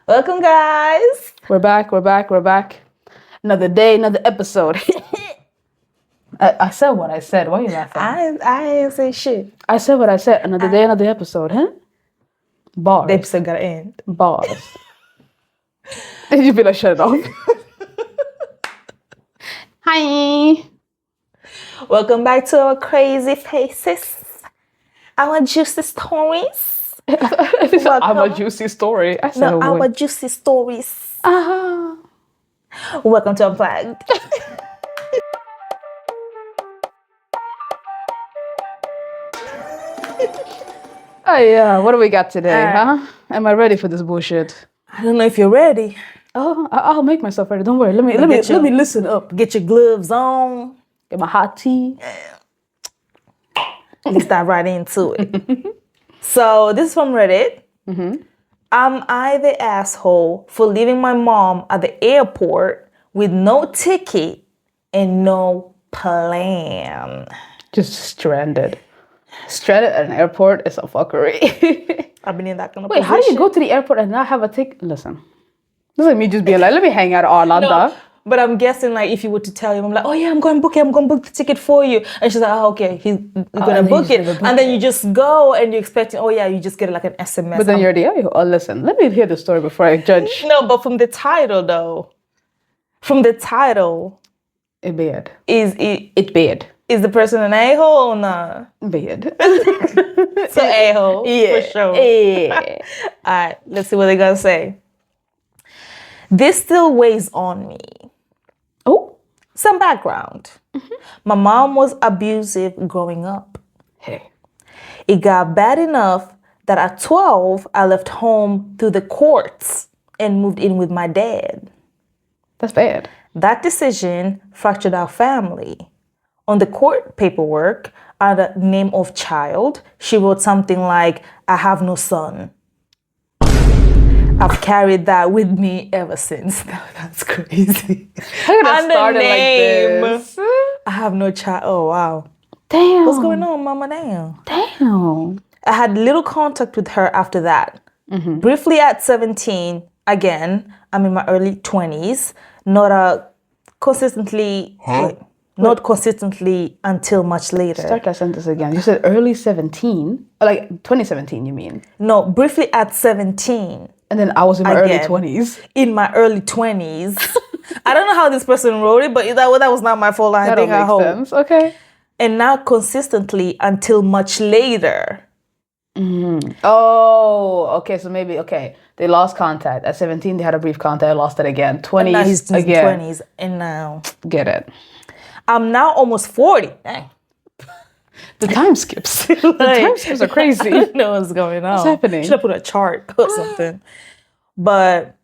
Welcome, guys. We're back. Another day, another episode. I said what I said. Why are you laughing? I ain't say shit. I said what I said. Another day, another episode, huh? Bars. The episode gotta end. Bars. Did you feel like shut it off? Hi. Welcome back to our crazy faces. Our juicy stories. I'm a juicy story. I said No, our juicy stories. Uh-huh. Welcome to Unplugged. Oh yeah, what do we got today, huh? Am I ready for this bullshit? I don't know if you're ready. Oh, I'll make myself ready. Don't worry. Let me listen up. Get your gloves on. Get my hot tea. Let's dive right into it. So this is from Reddit. Mm-hmm. Am I the asshole for leaving my mom at the airport with no ticket and no plan? Just stranded. Stranded at an airport is a fuckery. I've been in that kind of Wait, position. how do you go to the airport and not have a ticket? Listen, this is me just being like, let me hang out at Arlanda. No, but I'm guessing like if you were to tell him, I'm like, oh yeah, I'm going to book the ticket for you. And she's like, oh, okay, he's going to book it. And then you just go and you're expecting, oh yeah, you just get like an SMS. But then you're the, oh, listen, let me hear the story before I judge. No, but from the title though. From the title. It bad. It bad. Is the person an a-hole or not? Bad. So a-hole, yeah, for sure. Yeah. All right, let's see what they're going to say. This still weighs on me. Oh. Some background. Mm-hmm. My mom was abusive growing up. Hey. It got bad enough that at 12, I left home through the courts and moved in with my dad. That's bad. That decision fractured our family. On the court paperwork, under name of child, she wrote something like, I have no son. I've carried that with me ever since. That's crazy. How did I start it like this? I have no child. Oh, wow. Damn. What's going on, mama? Damn. I had little contact with her after that. Mm-hmm. Briefly at 17, again, I'm in my early 20s, not consistently until much later. Start that sentence again. You said early 17, like 2017, you mean? No, briefly at 17. And then I was in my early 20s. In my early 20s. I don't know how this person wrote it, but that was not my fault. I think I hope. That makes sense. Okay. And now consistently until much later. Mm-hmm. Oh, okay. So maybe, they lost contact. At 17, they had a brief contact. Lost it again. 20s and now he's again. 20s. And now. Get it. I'm now almost 40. Dang. The time skips. The time skips are crazy. I don't know what's going on. What's happening? Should have put a chart or something. But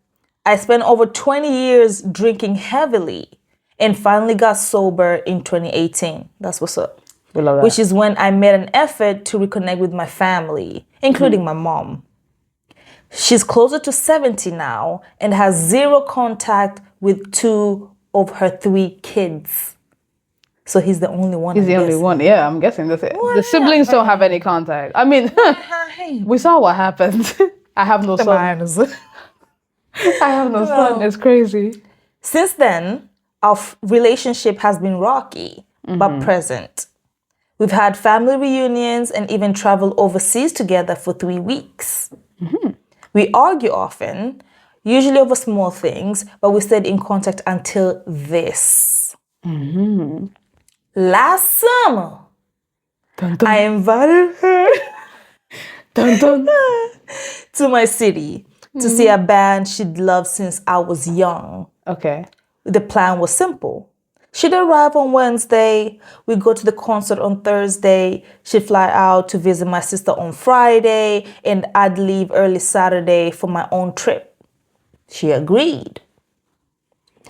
I spent over 20 years drinking heavily and finally got sober in 2018. That's what's up. We love that. Which is when I made an effort to reconnect with my family, including my mom. She's closer to 70 now and has zero contact with 2 of her 3 kids. So he's the only one. He's the only one. Yeah, I'm guessing that's it. The siblings don't have any contact. I mean, we saw what happened. I have no son. I have no son. It's crazy. Since then, our relationship has been rocky, but present. We've had family reunions and even traveled overseas together for 3 weeks. Mm-hmm. We argue often, usually over small things, but we stayed in contact until this. Mm-hmm. Last summer, dun, dun. I invited her dun, dun. to my city to see a band she'd loved since I was young. Okay. The plan was simple. She'd arrive on Wednesday, we'd go to the concert on Thursday, she'd fly out to visit my sister on Friday, and I'd leave early Saturday for my own trip. She agreed.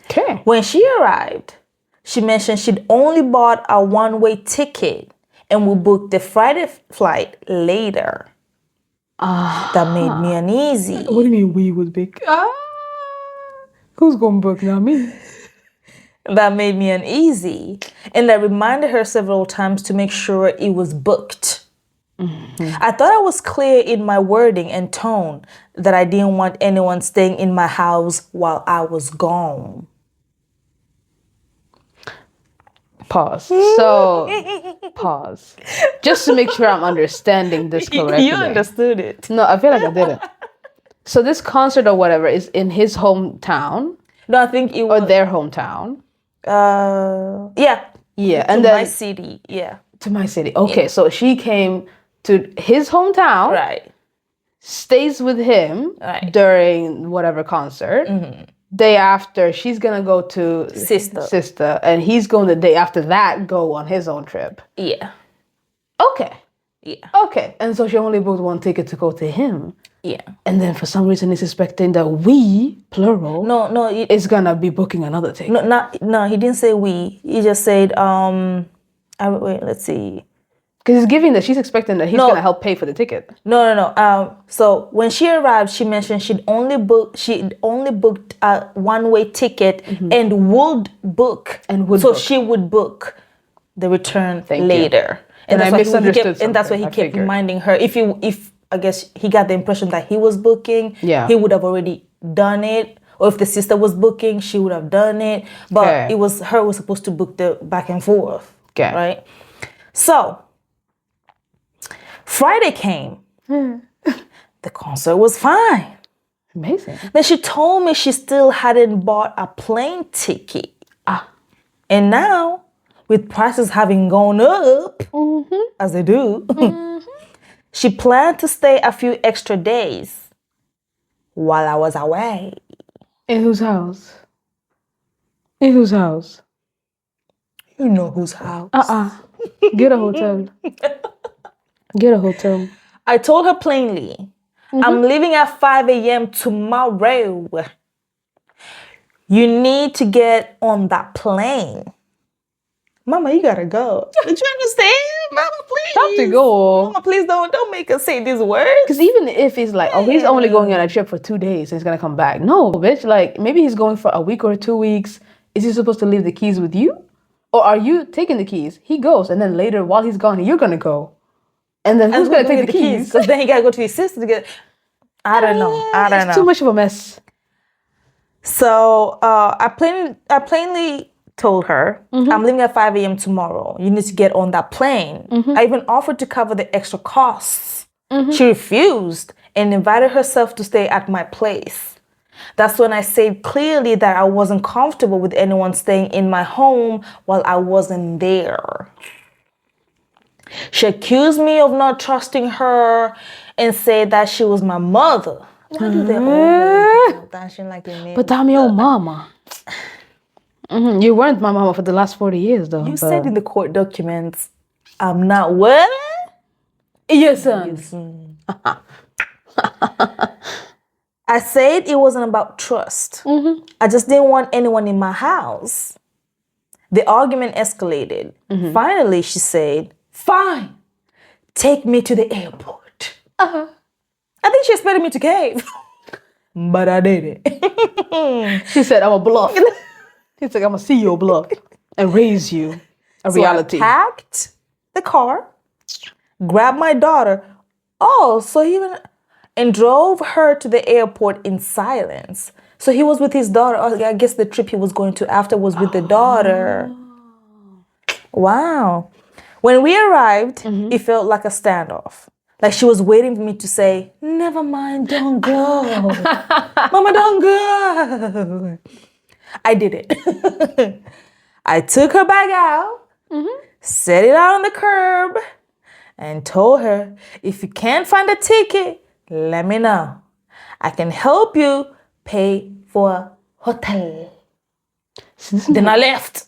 Okay. When she arrived, she mentioned she'd only bought a one-way ticket and would book the Friday flight later. That made me uneasy. What do you mean we would book? Who's going to book, not me? That made me uneasy. And I reminded her several times to make sure it was booked. I thought I was clear in my wording and tone that I didn't want anyone staying in my house while I was gone. Pause. So, pause. Just to make sure I'm understanding this correctly. You understood it. No, I feel like I didn't. So this concert or whatever is in his hometown? No, I think it was... Or their hometown? Yeah. Yeah. And then... To my city, yeah. To my city. Okay, yeah. So she came to his hometown. Right. Stays with him during whatever concert. Day after, she's gonna go to sister, and he's going the day after that go on his own trip. Yeah. Okay. Yeah. Okay. And so she only booked one ticket to go to him. Yeah. And then for some reason he's expecting that we, plural, is gonna be booking another ticket. No, he didn't say we. He just said, wait, let's see. Because he's giving that she's expecting that he's gonna help pay for the ticket. No. So when she arrived, she mentioned she'd only booked a one-way ticket and would book. So she would book the return later. And I misunderstood something. And that's why he kept reminding her. If I guess he got the impression that he was booking, he would have already done it. Or if the sister was booking, she would have done it. But it was her was supposed to book the back and forth. Okay. Right? So Friday came. The concert was fine. Amazing. Then she told me she still hadn't bought a plane ticket. And now, with prices having gone up, as they do, she planned to stay a few extra days while I was away. In whose house? In whose house? You know whose house. Get a hotel. Get a hotel. I told her plainly, I'm leaving at 5 a.m. tomorrow. You need to get on that plane. Mama, you gotta go. Did you understand? Mama, please. Time to go. Mama, please don't make us say these words. Because even if he's like, he's only going on a trip for 2 days and he's gonna come back. No, bitch. Like, maybe he's going for a week or 2 weeks. Is he supposed to leave the keys with you? Or are you taking the keys? He goes, and then later, while he's gone, you're gonna go. And then who's gonna take the keys? Because then he gotta go to his sister to get... I don't know. It's too much of a mess. So I plainly told her, I'm leaving at 5 a.m. tomorrow. You need to get on that plane. I even offered to cover the extra costs. She refused and invited herself to stay at my place. That's when I said clearly that I wasn't comfortable with anyone staying in my home while I wasn't there. She accused me of not trusting her and said that she was my mother. Why do they always dancing like they But I'm your mama. You weren't my mama for the last 40 years, though. You said in the court documents, I'm not what? Your son. I said it wasn't about trust. I just didn't want anyone in my house. The argument escalated. Finally, she said, fine, take me to the airport. I think she expected me to cave. But I didn't. She said, I'm a bluff. He's like, I'm going to see your bluff and raise you a reality. I packed the car, grabbed my daughter, and drove her to the airport in silence. So he was with his daughter. I guess the trip he was going to after was with the daughter. Wow. When we arrived, it felt like a standoff. Like she was waiting for me to say, never mind, don't go. Mama, don't go. I did it. I took her bag out, set it out on the curb, and told her, if you can't find a ticket, let me know. I can help you pay for a hotel. Then I left.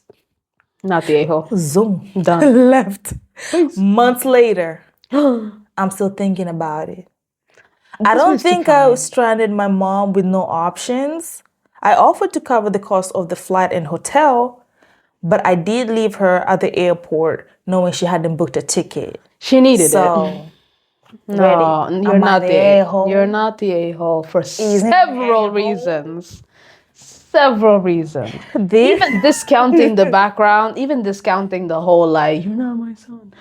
Not the a-hole. Zoom. Done. Left. Months later, I'm still thinking about it. I don't think I stranded my mom with no options. I offered to cover the cost of the flight and hotel, but I did leave her at the airport knowing she hadn't booked a ticket. She needed it. So, no, you're not the a-hole. You're not the a-hole for several reasons. Several reasons. Even discounting the background, even discounting the whole, like, you're not my son.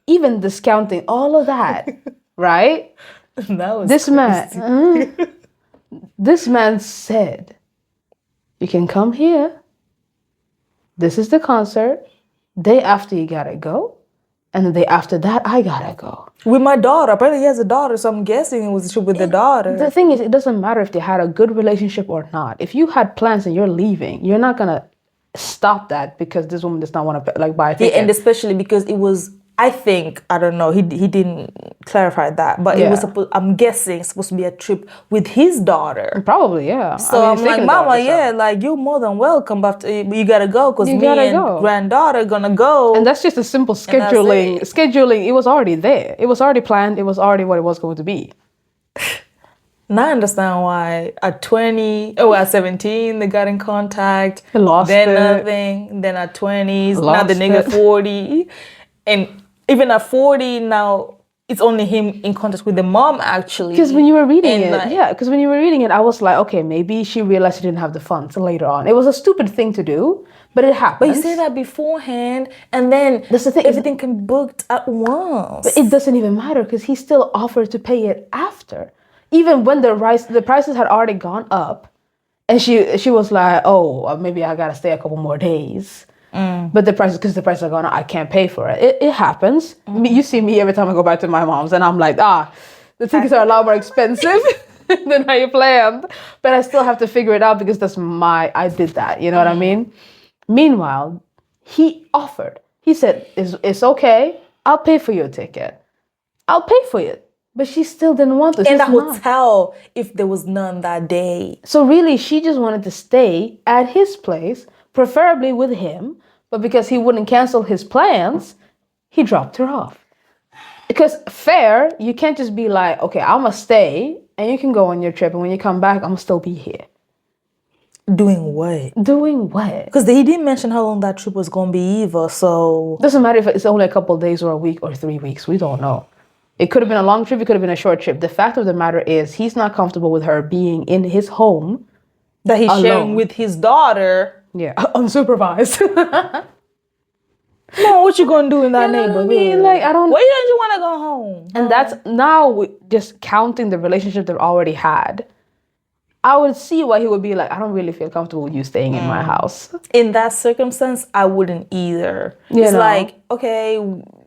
even discounting all of that, right? That was This crazy. this man said, you can come here. This is the concert. Day after you gotta go. And the day after that, I gotta go. With my daughter. Apparently he has a daughter, so I'm guessing it was a trip with the daughter. The thing is, it doesn't matter if they had a good relationship or not. If you had plans and you're leaving, you're not gonna stop that because this woman does not want to buy a ticket. And especially because it was, I think, I don't know, he didn't clarify that, but it was supposed, I'm guessing, supposed to be a trip with his daughter. Probably, yeah. So I'm like, Mama, like you're more than welcome, but you gotta go because me and granddaughter gonna go. And that's just a simple scheduling. Scheduling, it was already there. It was already planned. It was already what it was going to be. Now I understand why at 17, they got in contact. They lost then it. Nothing. Then at 20s, now the nigga 40. And even at 40 now, it's only him in contact with the mom actually. Because when you were reading it, I was like, okay, maybe she realized she didn't have the funds later on. It was a stupid thing to do, but it happened. But you say that beforehand, and then that's the thing. Everything can be booked at once. But it doesn't even matter because he still offered to pay it after. Even when the prices had already gone up, and she was like, oh, maybe I gotta stay a couple more days. But because the prices are gone up, I can't pay for it. It happens. You see me every time I go back to my mom's, and I'm like, the tickets are a lot more expensive than I planned. But I still have to figure it out because I did that. You know what I mean? Meanwhile, he offered. He said, it's okay. I'll pay for your ticket. I'll pay for it. But she still didn't want this. In the hotel, if there was none that day. So really, she just wanted to stay at his place, preferably with him. But because he wouldn't cancel his plans, he dropped her off. Because fair, you can't just be like, okay, I'm going to stay and you can go on your trip. And when you come back, I'm going to still be here. Doing what? Doing what? Because he didn't mention how long that trip was going to be either. So doesn't matter if it's only a couple of days or a week or 3 weeks. We don't know. It could have been a long trip. It could have been a short trip. The fact of the matter is he's not comfortable with her being in his home. That he's sharing with his daughter. Yeah, unsupervised. No, what you gonna do in that neighborhood? I mean, like, I don't. Why don't you want to go home? And that's now just counting the relationship they've already had. I would see why he would be like, I don't really feel comfortable with you staying in my house. In that circumstance, I wouldn't either. It's like, okay,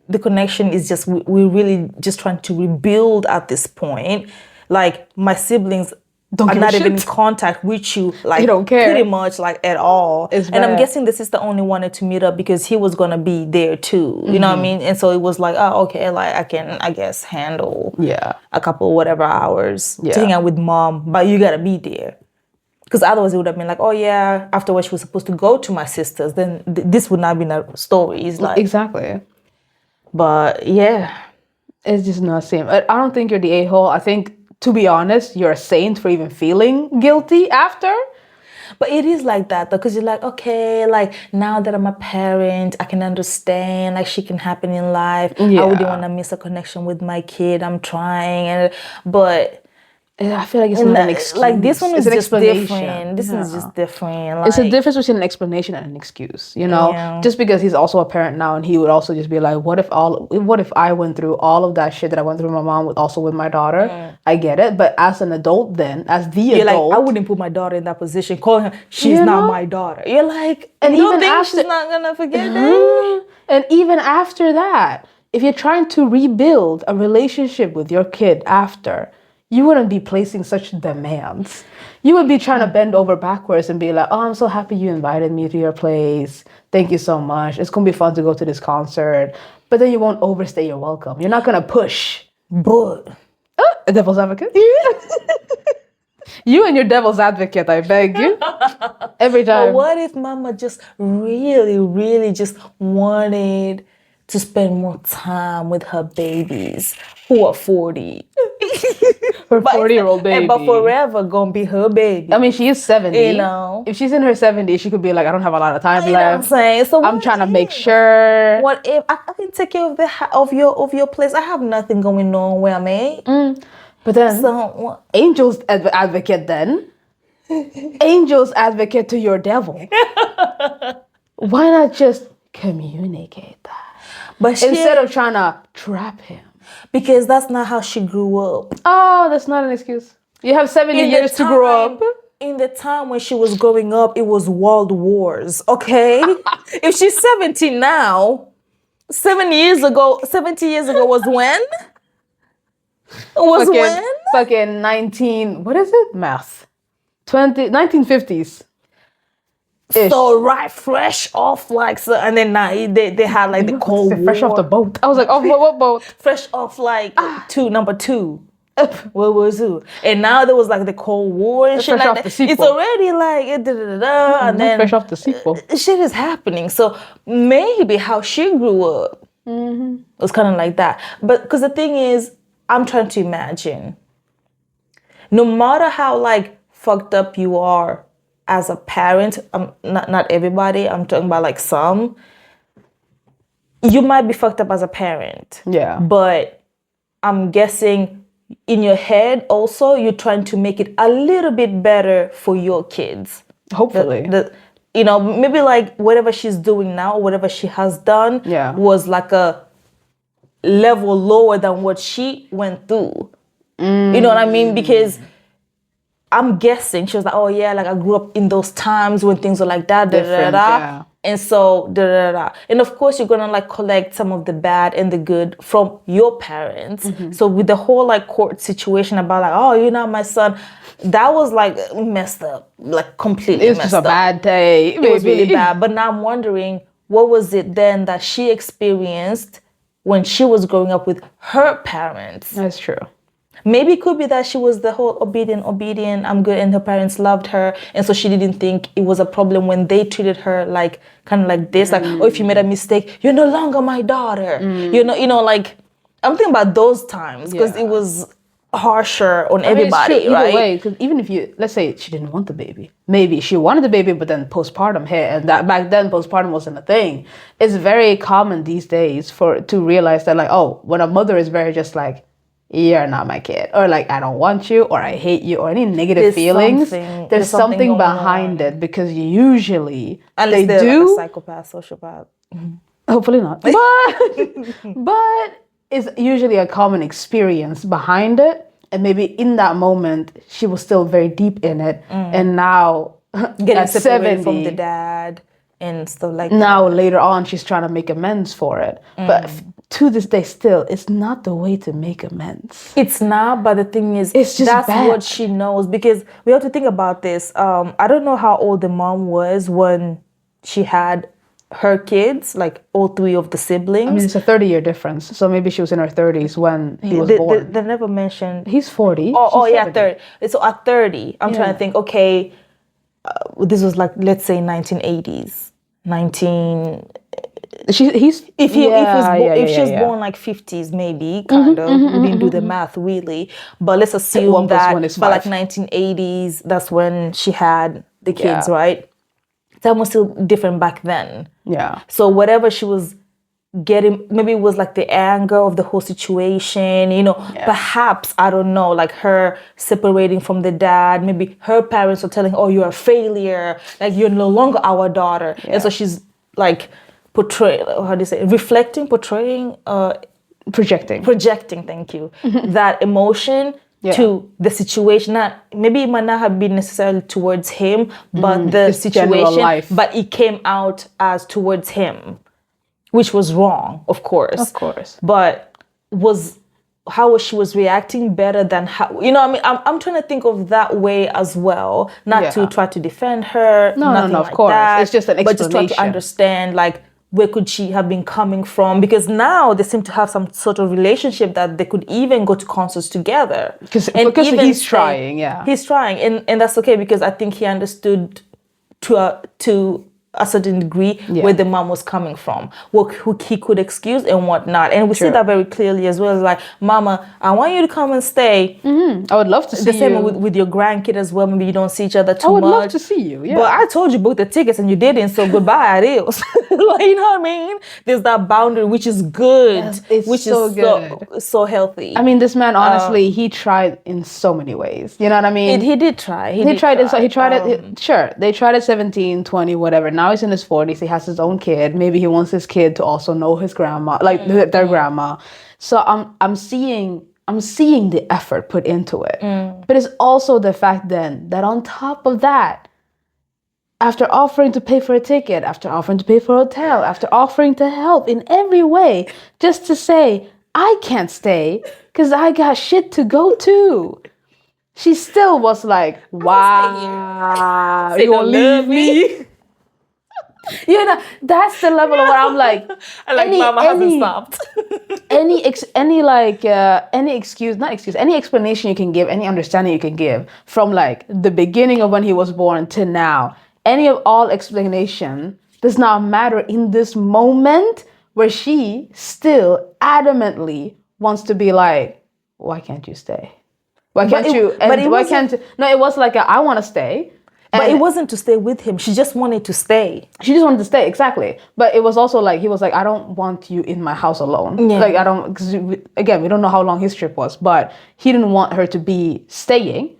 the connection is just, we're really just trying to rebuild at this point. Like, my siblings are not even in contact with you, like, they don't care. Pretty much, like, at all. And I'm guessing the sister only wanted to meet up because he was going to be there too. You know what I mean? And so it was like, oh, okay, like, I can, I guess, handle a couple whatever hours to hang out with mom, but you got to be there. Because otherwise it would have been like, oh yeah, afterwards she was supposed to go to my sister's. Then this would not be a story. It's like, exactly. But yeah. It's just not the same. I don't think you're the a-hole. I think, to be honest, you're a saint for even feeling guilty after. But it is like that though, because you're like, okay, like now that I'm a parent, I can understand, like shit can happen in life. I wouldn't want to miss a connection with my kid. I'm trying, but I feel like it's not an excuse. Like this one is just different. This is just different. Like, it's a difference between an explanation and an excuse, you know? Yeah. Just because he's also a parent now and he would also just be like, what if I went through all of that shit that I went through with my mom with my daughter? I get it. But as an adult then, as the adult. Like, I wouldn't put my daughter in that position. Call her, she's not my daughter. You're like, and you don't think she's not going to forget that? And even after that, if you're trying to rebuild a relationship with your kid after, you wouldn't be placing such demands. You would be trying to bend over backwards and be like, oh, I'm so happy you invited me to your place. Thank you so much. It's going to be fun to go to this concert. But then you won't overstay your welcome. You're not going to push. But a devil's advocate? You and your devil's advocate, I beg you. Every time. But what if mama just really, really just wanted to spend more time with her babies who are 40? Her 40-year-old baby. But forever gonna be her baby. I mean, she is 70. You know? If she's in her 70s, she could be like, I don't have a lot of time left. You know what I'm saying? So I'm trying to make sure. What if I can take care of your place? I have nothing going on where I'm at. But then, angel's advocate then. Angel's advocate to your devil. Why not just communicate that? But instead of trying to trap him. Because that's not how she grew up. Oh, that's not an excuse. You have 70 years to grow up. In the time when she was growing up, it was world wars, okay? If she's 70 now, 70 years ago was when? Fucking 19, what is it? Math. 1950s. So right, fresh off like so, and then now they had like the Cold War. Fresh off the boat. I was like, oh, what boat? Fresh off like number two. World War II. And now there was like the Cold War and shit fresh like off that. the sequel. It's already like and then fresh off the sequel. Shit is happening. So maybe how she grew up was kind of like that. But because the thing is, I'm trying to imagine. No matter how like fucked up you are as a parent, not everybody, I'm talking about like some, you might be fucked up as a parent. Yeah. But I'm guessing in your head also, you're trying to make it a little bit better for your kids. Hopefully. Maybe like whatever she's doing now, whatever she has done was like a level lower than what she went through. You know what I mean? Because I'm guessing she was like, oh yeah, like I grew up in those times when things were like that, yeah. And so and of course you're gonna like collect some of the bad and the good from your parents. So with the whole like court situation about like, oh, you're not my son, that was like messed up, like completely It was messed just a up. bad day. It was really bad. But now I'm wondering, what was it then that she experienced when she was growing up with her parents? That's true. Maybe it could be that she was the whole obedient, I'm good, and her parents loved her, and so she didn't think it was a problem when they treated her like kind of like this, like, oh, if you made a mistake, you're no longer my daughter. Like I'm thinking about those times because it was harsher on everybody, it's true, right? Either way, because even if let's say she didn't want the baby, maybe she wanted the baby, but then postpartum hit, and that back then postpartum wasn't a thing. It's very common these days to realize that like, oh, when a mother is very just like, you're not my kid, or like I don't want you, or I hate you, or any negative feelings. There's something behind it, because usually unless they're like a psychopath, sociopath. Hopefully not, but it's usually a common experience behind it, and maybe in that moment she was still very deep in it, and now getting separated from the dad and stuff like that. Now later on she's trying to make amends for it, but to this day still it's not the way to make amends. It's not, but the thing is, it's just that's bad. what she knows, because we have to think about this. I don't know how old the mom was when she had her kids, like all three of the siblings. I mean, it's a 30-year difference, so maybe she was in her 30s when he was born. They never mentioned. He's 40. Yeah, 30. So at 30, I'm trying to think, okay, this was like, let's say 1980s. If she was born like 50s, maybe kind of. We didn't do the math really, but let's assume that by like 1980s, that's when she had the kids, right? Time was still different back then. Yeah. So whatever she was getting, maybe it was like the anger of the whole situation, perhaps, I don't know, like her separating from the dad, maybe her parents were telling her, oh, you're a failure, like you're no longer our daughter. And so she's like projecting, thank you, that emotion to the situation. Maybe it might not have been necessarily towards him, but the situation, but it came out as towards him, which was wrong, of course. Of course. But how she was reacting better than how, I'm trying to think of that way as well, not to try to defend her. No, of course. That, it's just an explanation. But just try to understand, like, where could she have been coming from? Because now they seem to have some sort of relationship that they could even go to concerts together. Because he's trying, He's trying, and that's okay, because I think he understood to a certain degree where the mom was coming from, what he could excuse and what not. And we see that very clearly as well. It's like, Mama, I want you to come and stay. I would love to see you. The same with your grandkid as well. Maybe you don't see each other too much. I would love to see you, But I told you book the tickets and you didn't, so goodbye, adios. Like, you know what I mean? There's that boundary, which is good. Yes, it's so good. So healthy. I mean, this man, honestly, he tried in so many ways. You know what I mean? He did try. He tried it. Sure, they tried at 17, 20, whatever. now he's in his 40s. He has his own kid. Maybe he wants his kid to also know his grandma, like their grandma. So I'm seeing the effort put into it. But it's also the fact then that on top of that, after offering to pay for a ticket, after offering to pay for a hotel, after offering to help in every way, just to say, I can't stay because I got shit to go to. She still was like, wow, you gonna leave me? You know, that's the level of what I'm like. Mama hasn't stopped. any explanation you can give, any understanding you can give from like the beginning of when he was born to now, any of all explanation does not matter in this moment where she still adamantly wants to be like, why can't you stay? Why can't you? And why can't? No, it was like I want to stay. But it wasn't to stay with him. She just wanted to stay. She just wanted to stay, exactly. But it was also like, he was like, I don't want you in my house alone. Yeah. Like, I don't, because again, we don't know how long his trip was, but he didn't want her to be staying.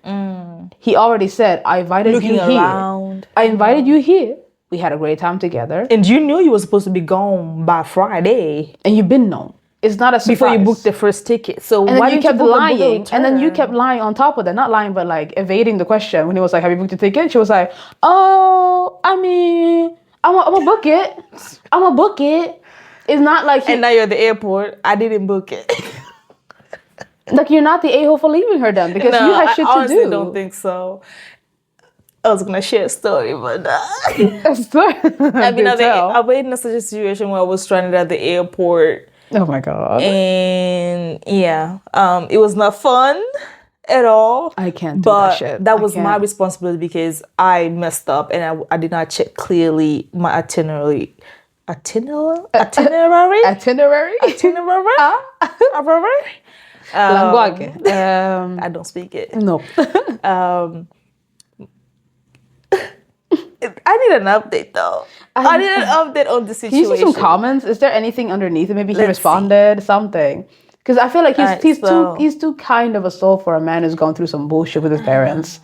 He already said, I invited you here. I invited you here. We had a great time together. And you knew you were supposed to be gone by Friday. And you've been known. It's not a surprise. Before you booked the first ticket. So and why then you kept lying. And then you kept lying on top of that. Not lying, but like evading the question. When he was like, have you booked a ticket? She was like, oh, I mean, I'm gonna book it. I'm gonna book it. It's not like... And now you're at the airport. I didn't book it. Like, you're not the a-hole for leaving her then. Because you had shit to do. I honestly don't think so. I was gonna share a story, but I mean, I was in such a situation where I was stranded at the airport. Oh my God. And yeah, it was not fun at all. I can't do that shit. But that was my responsibility because I messed up and I did not check clearly my itinerary. Itinerary? Language. I don't speak it. No. I need an update though. I need an update on the situation. Can you see some comments? Is there anything underneath it? Maybe he responded something. Because I feel like he's too kind of a soul for a man who's gone through some bullshit with his parents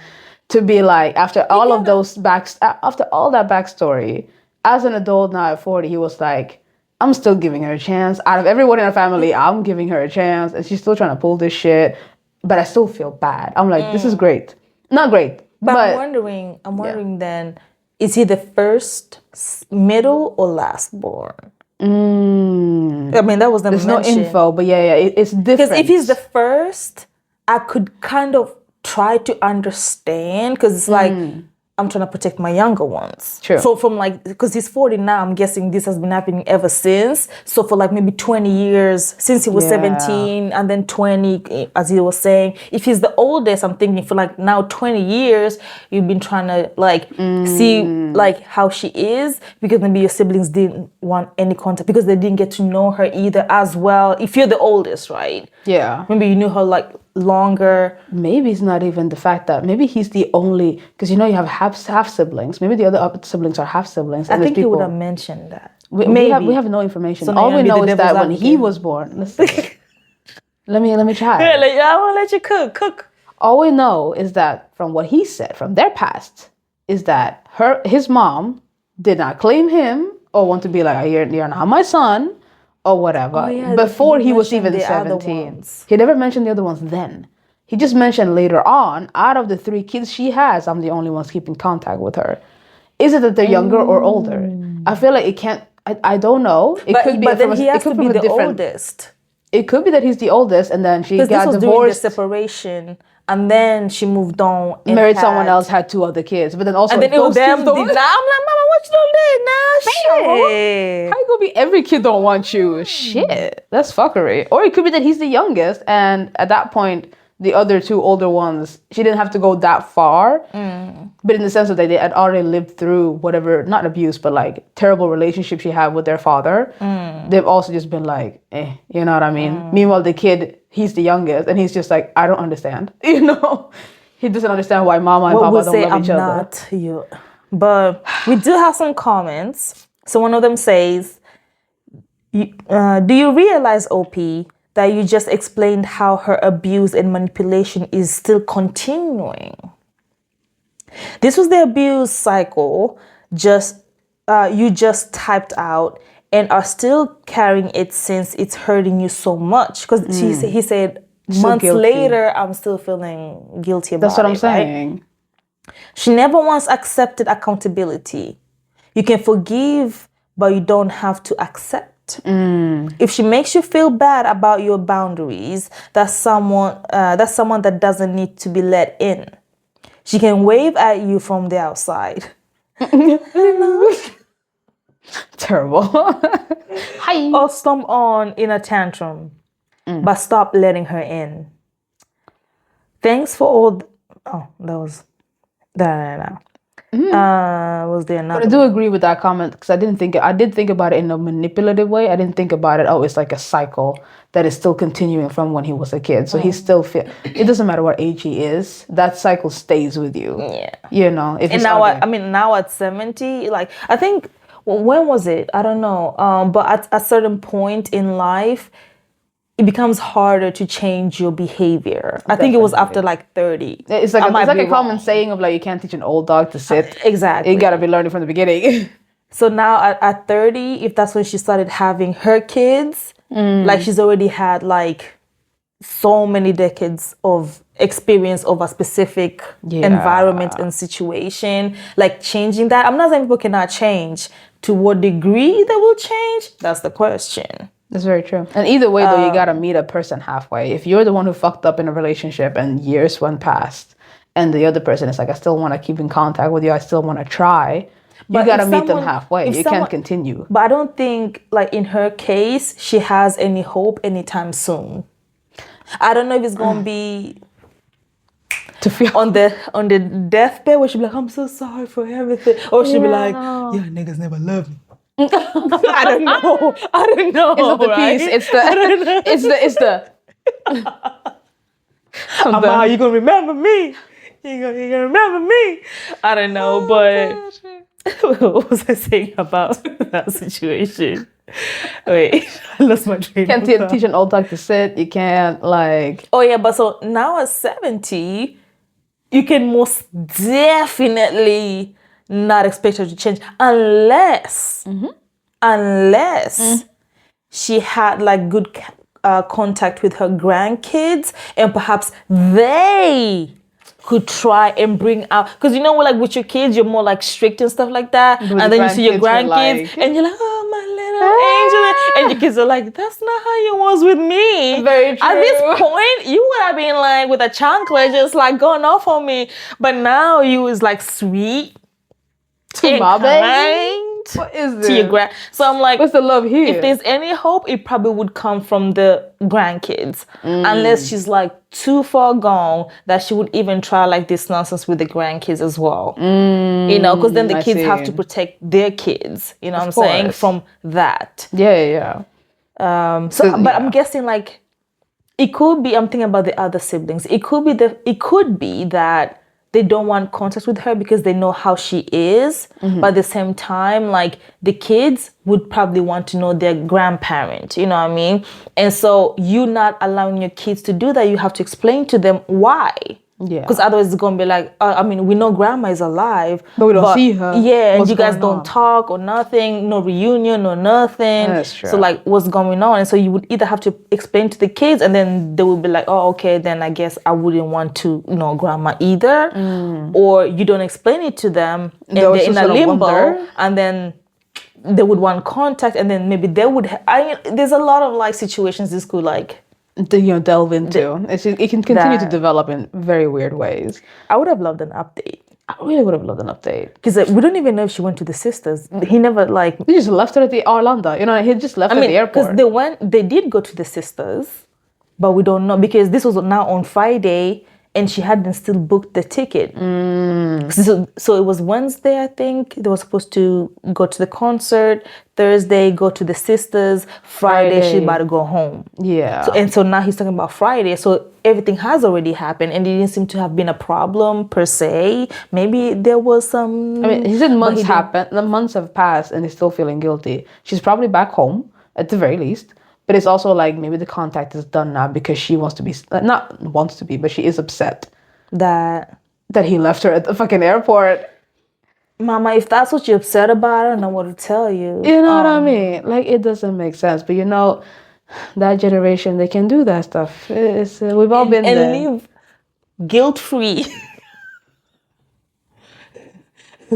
to be like, after all of those after all that backstory, as an adult now at 40, he was like, I'm still giving her a chance. Out of everyone in our family, I'm giving her a chance, and she's still trying to pull this shit. But I still feel bad. I'm like, this is great. Not great. But I'm wondering then, is he the first, middle, or last born? I mean, that was never There's mentioned. no info, but it's different. Because if he's the first, I could kind of try to understand, because it's like, I'm trying to protect my younger ones. True. So from like, because he's 40 now, I'm guessing this has been happening ever since. So for like maybe 20 years, since he was 17 and then 20, as he was saying, if he's the oldest, I'm thinking for like now 20 years, you've been trying to like see like how she is, because maybe your siblings didn't want any contact because they didn't get to know her either as well. If you're the oldest, right? Yeah. Maybe you knew her like longer. Maybe it's not even the fact that maybe he's the only, because you have half siblings. Maybe the other siblings are half siblings. I think he would have mentioned that. We have no information. So all we know is that when he was born, let me try. Yeah, I want to let you cook. All we know is that from what he said, from their past, is that his mom did not claim him or want to be like, you're not my son, or whatever, before he was even 17. He never mentioned the other ones then. He just mentioned later on, out of the 3 kids she has, I'm the only one keeping contact with her. Is it that they're younger or older? I feel like it can't, I don't know. It could be the oldest. It could be that he's the oldest and then she got divorced. During the separation. And then she moved on and married someone else, had 2 other kids. But then also, and then it was them. I'm like, Mama, what you doing now? Shit. How you gonna be every kid don't want you? Shit, that's fuckery. Or it could be that he's the youngest, and at that point, the other 2 older ones, she didn't have to go that far. But in the sense that they had already lived through whatever, not abuse, but like terrible relationship she had with their father. They've also just been like, you know what I mean? Meanwhile, the kid, he's the youngest, and he's just like, I don't understand. You know? He doesn't understand why Mama and Papa don't love each other. Not you. But we do have some comments. So one of them says, do you realize, OP, that you just explained how her abuse and manipulation is still continuing? This was the abuse cycle, just you just typed out and are still carrying it since it's hurting you so much. Because he said Still months guilty. later, I'm still feeling guilty about it. That's what I'm right? saying. She never once accepted accountability. You can forgive, but you don't have to accept. If she makes you feel bad about your boundaries, that's someone that doesn't need to be let in. She can wave at you from the outside. Terrible. Hi. Or stomp on in a tantrum, but stop letting her in. Thanks for all. That was that. Was there another? But I do agree with that comment because I did think about it in a manipulative way. I didn't think about it. Oh, it's like a cycle that is still continuing from when he was a kid. So he still feel. It doesn't matter what age he is. That cycle stays with you. Yeah. You know. If And it's now, ugly. now at 70, like I think, when was it? I don't know. But at a certain point in life, it becomes harder to change your behavior. I think it was after like 30. It's like I might be a common wrong. saying of like you can't teach an old dog to sit. Exactly. You gotta be learning from the beginning. So now at 30, if that's when she started having her kids, like she's already had like so many decades of experience of a specific environment and situation. Like changing that, I'm not saying people cannot change. To what degree they will change, that's the question. That's very true. And either way, though, you gotta meet a person halfway. If you're the one who fucked up in a relationship and years went past, and the other person is like, I still want to keep in contact with you, I still want to try, you gotta meet them halfway. You can't continue. But I don't think, like in her case, she has any hope anytime soon. I don't know if it's gonna be To feel on the deathbed where she'll be like, I'm so sorry for everything, or she'll be like, yeah, niggas never love me. I don't know. It's not the right? peace. It's the How you gonna remember me? You gonna remember me? I don't know, but what was I saying about that situation? Wait, I lost my train of can't thought. teach an old dog to sit. You can't like. Oh yeah, but so now at 70, you can most definitely not expect her to change unless she had like good contact with her grandkids, and perhaps they could try and bring out, because you know, like with your kids you're more like strict and stuff like that, and then you see your grandkids and you're like, oh my little angel, and your kids are like, that's not how you was with me. Very true. At this point you would have been like with a chanclet just like going off on me, but now you was like sweet to my baby. kind What is this? to your grand. So I'm like, what's the love here? if there's any hope, it probably would come from the grandkids, unless she's like too far gone that she would even try like this nonsense with the grandkids as well. You know, because then the kids have to protect their kids. You know what I'm saying, from that. Yeah. But I'm guessing like it could be. I'm thinking about the other siblings. It could be that they don't want contact with her because they know how she is. But at the same time, like the kids would probably want to know their grandparent, you know what I mean? And so you not allowing your kids to do that, you have to explain to them why. Yeah. Because otherwise it's going to be like, I mean, we know grandma is alive. But we don't see her. Yeah, and What's you guys going don't on? talk or nothing, no reunion, no nothing. That's true. So like, what's going on? And so you would either have to explain to the kids, and then they would be like, oh, okay, then I guess I wouldn't want to know grandma either. Or you don't explain it to them, and they're in a limbo, and then they would want contact, and then maybe they would. There's a lot of like situations this could like delve into. It can continue to develop in very weird ways. I would have loved an update. I really would have loved an update. Because we don't even know if she went to the sisters. He never like. He just left her at the Orlando. You know, he just left her at the airport. Because they did go to the sisters, but we don't know because this was now on Friday, and she hadn't still booked the ticket. So it was Wednesday, I think. They were supposed to go to the concert. Thursday, go to the sisters. Friday. She's about to go home. Yeah. So now he's talking about Friday. So everything has already happened, and it didn't seem to have been a problem per se. Maybe there was some. I mean, he said months happened. The months have passed, and he's still feeling guilty. She's probably back home at the very least. But it's also like maybe the contact is done now because she wants to be, not wants to be, but she is upset that he left her at the fucking airport. Mama, if that's what you're upset about, I don't know what to tell you. You know what I mean? Like, it doesn't make sense. But you know, that generation, they can do that stuff. We've all been And there. live guilt-free.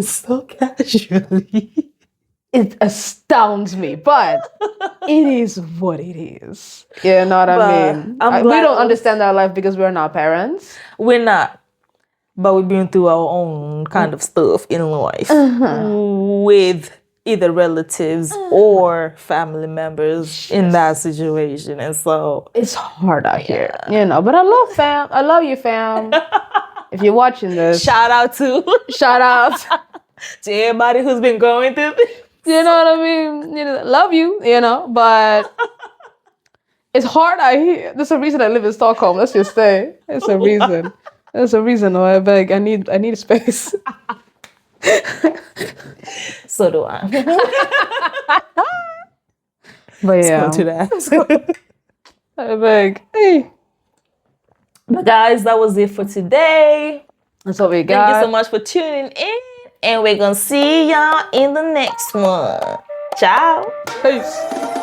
So casually. It astounds me, but it is what it is. You know what I But mean? I'm We glad don't understand our life because we're not parents. We're not. But we've been through our own kind of stuff in life with either relatives or family members in that situation. And so It's hard out here, you know. But I love fam. I love you, fam. If you're watching this, shout out to to everybody who's been going through this. You know what I mean? You know, love you, you know, but it's hard out here. There's a reason I live in Stockholm. Let's just say. There's a reason. There's a reason why I beg. I need a space. So do I. But yeah. To that. I beg. Hey. But guys, that was it for today. That's what we got. Thank you so much for tuning in. And we're going to see y'all in the next one. Ciao. Peace.